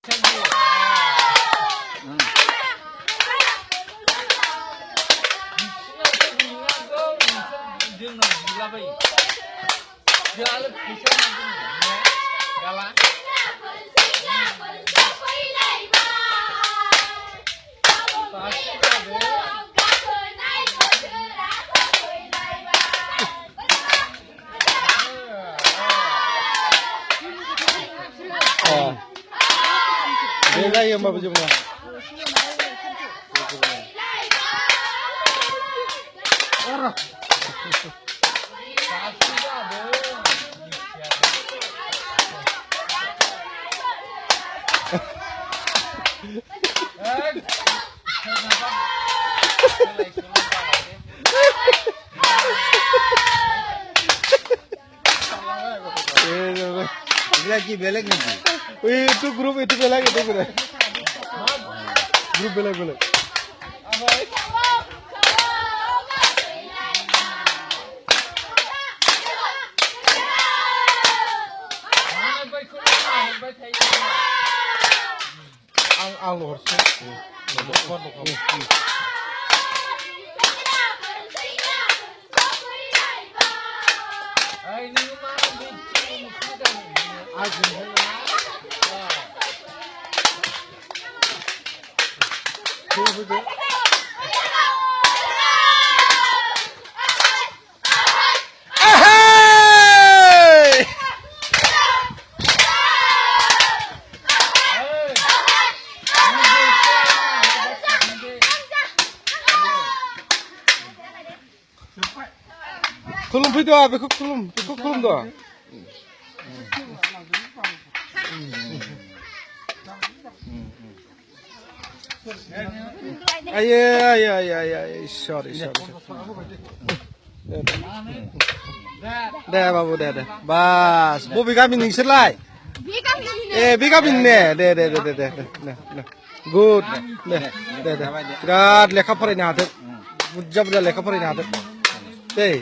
Đây mà bây giờ mà lagi belak nih. Itu grup itu belak itu belak. Grup belak belak. Ang luar sih. Kulum video apa? Kulum doa. Ayo, sorry. Dah, babu dah. Bas, bu Gamini selai. Gamini deh. Good. Dah. Berat lekap pernah ni ada. Mujab dah lekap pernah ni ada. Deh.